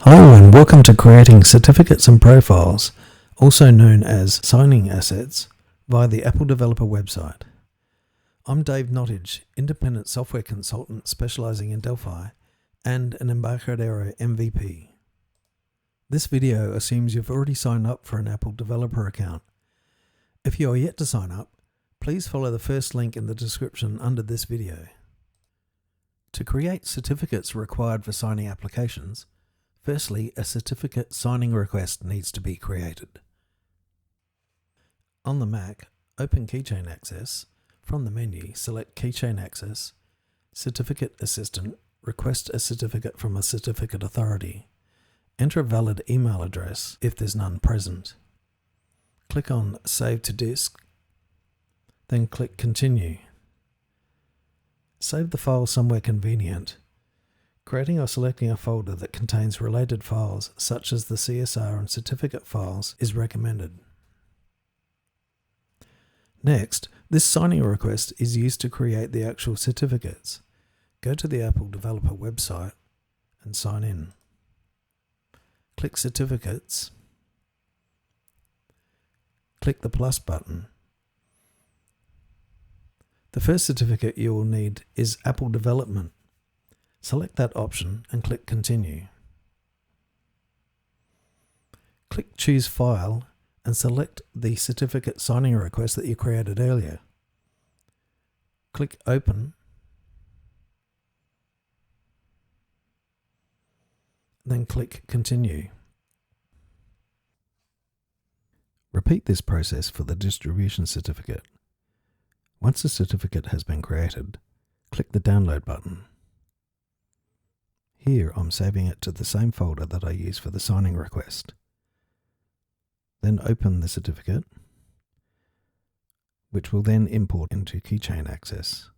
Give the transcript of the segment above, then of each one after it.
Hello and welcome to creating certificates and profiles, also known as signing assets, via the Apple Developer website. I'm Dave Nottage, independent software consultant specializing in Delphi and an Embarcadero MVP. This video assumes you've already signed up for an Apple Developer account. If you are yet to sign up, please follow the first link in the description under this video. To create certificates required for signing applications, firstly, a certificate signing request needs to be created. On the Mac, open Keychain Access. From the menu, select Keychain Access, Certificate Assistant, request a certificate from a certificate authority. Enter a valid email address if there's none present. Click on Save to Disk, then click Continue. Save the file somewhere convenient. Creating or selecting a folder that contains related files, such as the CSR and certificate files, is recommended. Next, this signing request is used to create the actual certificates. Go to the Apple Developer website and sign in. Click Certificates. Click the plus button. The first certificate you will need is Apple Development. Select that option and click Continue. Click Choose File and select the certificate signing request that you created earlier. Click Open. Then click Continue. Repeat this process for the distribution certificate. Once the certificate has been created, click the Download button. Here I'm saving it to the same folder that I used for the signing request. Then open the certificate, which will then import into Keychain Access.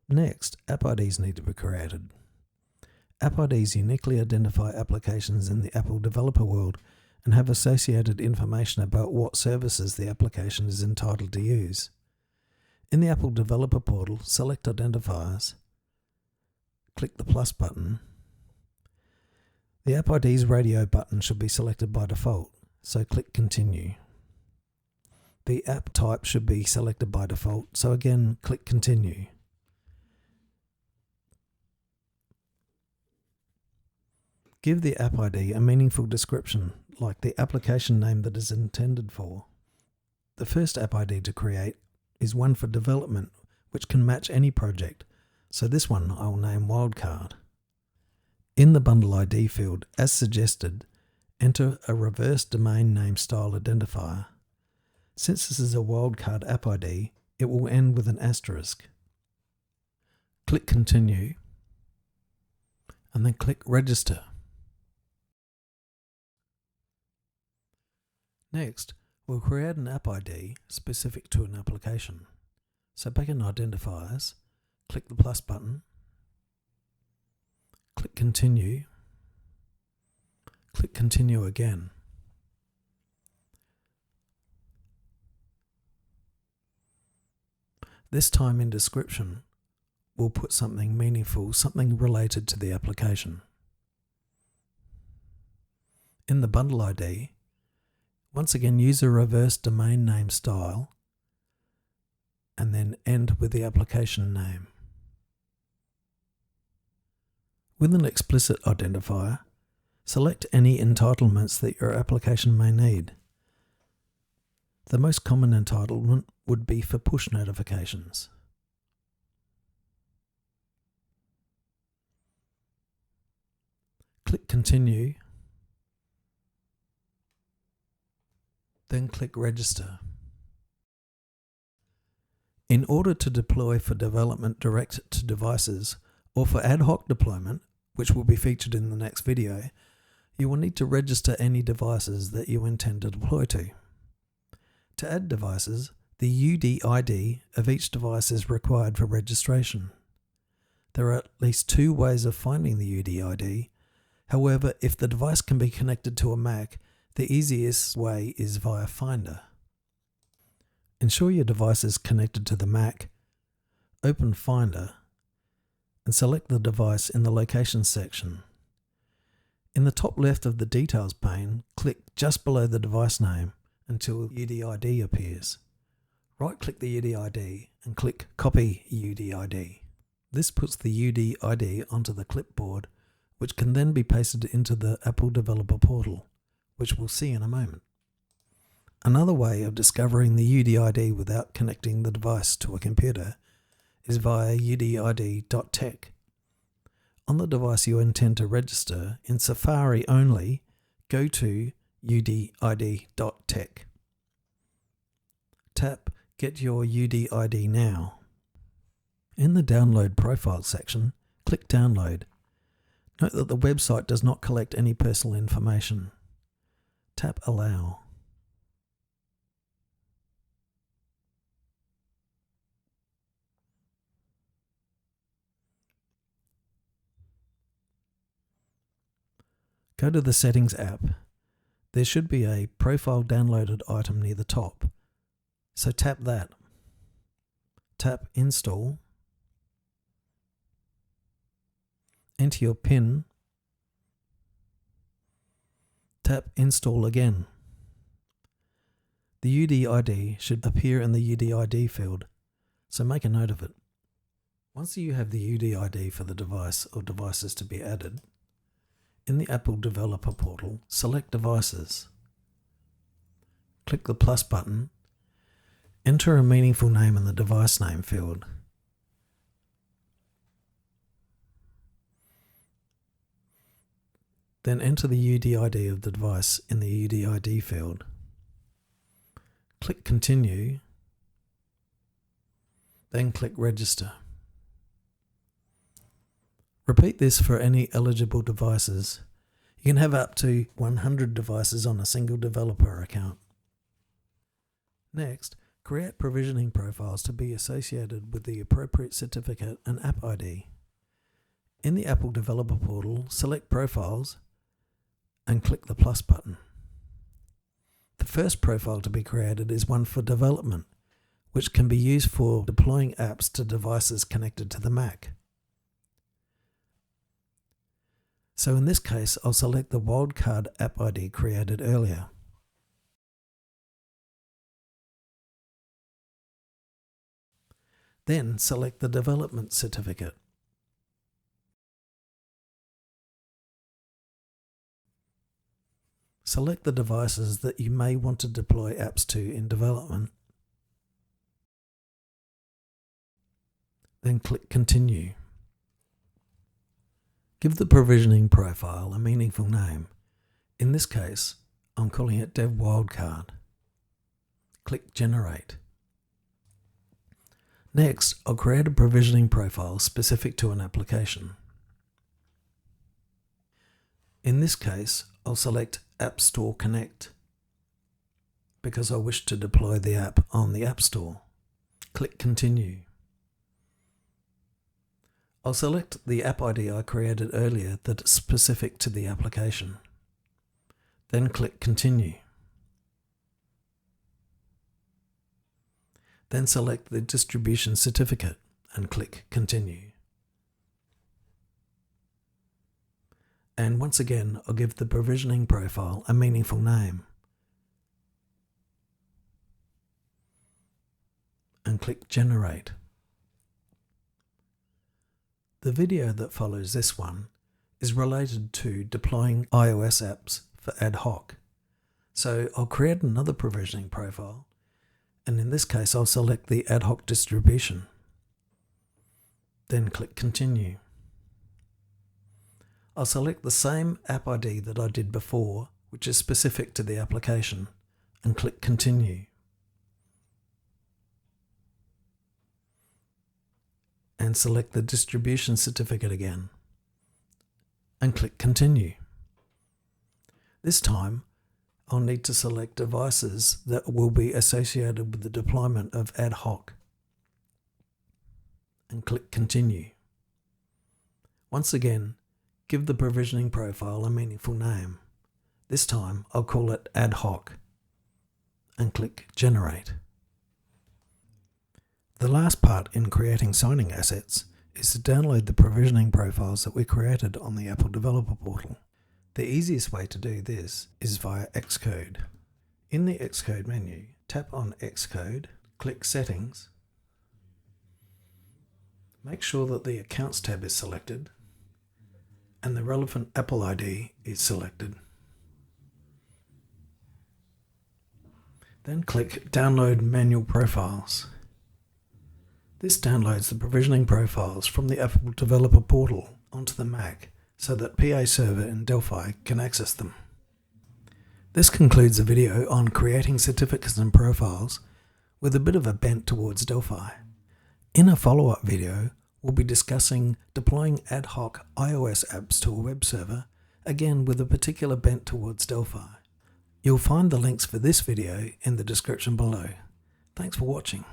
Next, app IDs need to be created. App IDs uniquely identify applications in the Apple Developer world and have associated information about what services the application is entitled to use. In the Apple Developer portal, select Identifiers, click the plus button. The App ID's radio button should be selected by default, so click Continue. The app type should be selected by default, so again click Continue. Give the App ID a meaningful description, like the application name that is intended for. The first App ID to create is one for development, which can match any project, so this one I will name Wildcard. In the bundle ID field, as suggested, enter a reverse domain name style identifier. Since this is a Wildcard App ID, it will end with an asterisk. Click Continue, and then click Register. Next, we'll create an App ID specific to an application. So back in Identifiers, click the plus button, click Continue, click Continue again. This time in description, we'll put something meaningful, something related to the application. In the bundle ID, once again use a reverse domain name style and then end with the application name. With an explicit identifier, select any entitlements that your application may need. The most common entitlement would be for push notifications. Click Continue, then click Register. In order to deploy for development direct to devices or for ad hoc deployment, which will be featured in the next video, you will need to register any devices that you intend to deploy to. To add devices, the UDID of each device is required for registration. There are at least two ways of finding the UDID. However, if the device can be connected to a Mac, the easiest way is via Finder. Ensure your device is connected to the Mac. Open Finder and select the device in the Locations section. In the top left of the Details pane, click just below the device name until UDID appears. Right-click the UDID and click Copy UDID. This puts the UDID onto the clipboard, which can then be pasted into the Apple Developer Portal, which we'll see in a moment. Another way of discovering the UDID without connecting the device to a computer is via udid.tech. On the device you intend to register, in Safari only, go to udid.tech. Tap Get Your UDID Now. In the Download Profile section, click Download. Note that the website does not collect any personal information. Tap Allow. Go to the Settings app. There should be a Profile Downloaded item near the top, so tap that. Tap Install. Enter your PIN. Tap Install again. The UDID should appear in the UDID field, so make a note of it. Once you have the UDID for the device or devices to be added, in the Apple Developer Portal, select Devices. Click the plus button. Enter a meaningful name in the device name field. Then enter the UDID of the device in the UDID field. Click Continue, then click Register. Repeat this for any eligible devices. You can have up to 100 devices on a single developer account. Next, create provisioning profiles to be associated with the appropriate certificate and app ID. In the Apple Developer Portal, select Profiles and click the plus button. The first profile to be created is one for development, which can be used for deploying apps to devices connected to the Mac. So in this case, I'll select the wildcard app ID created earlier. Then select the development certificate. Select the devices that you may want to deploy apps to in development. Then click Continue. Give the provisioning profile a meaningful name. In this case, I'm calling it Dev Wildcard. Click Generate. Next, I'll create a provisioning profile specific to an application. In this case, I'll select App Store Connect because I wish to deploy the app on the App Store. Click Continue. I'll select the app ID I created earlier that is specific to the application. Then click Continue. Then select the distribution certificate and click Continue. And once again, I'll give the provisioning profile a meaningful name. And click Generate. The video that follows this one is related to deploying iOS apps for ad hoc. So I'll create another provisioning profile, and in this case I'll select the ad hoc distribution. Then click Continue. I'll select the same app ID that I did before, which is specific to the application, and click Continue. And select the distribution certificate again, and click Continue. This time, I'll need to select devices that will be associated with the deployment of ad hoc, and click Continue. Once again, give the provisioning profile a meaningful name. This time, I'll call it ad hoc, and click Generate. The last part in creating signing assets is to download the provisioning profiles that we created on the Apple Developer Portal. The easiest way to do this is via Xcode. In the Xcode menu, tap on Xcode, click Settings, make sure that the Accounts tab is selected and the relevant Apple ID is selected. Then click Download Manual Profiles. This downloads the provisioning profiles from the Apple Developer Portal onto the Mac so that PA Server in Delphi can access them. This concludes the video on creating certificates and profiles with a bit of a bent towards Delphi. In a follow-up video, we'll be discussing deploying ad hoc iOS apps to a web server, again with a particular bent towards Delphi. You'll find the links for this video in the description below. Thanks for watching.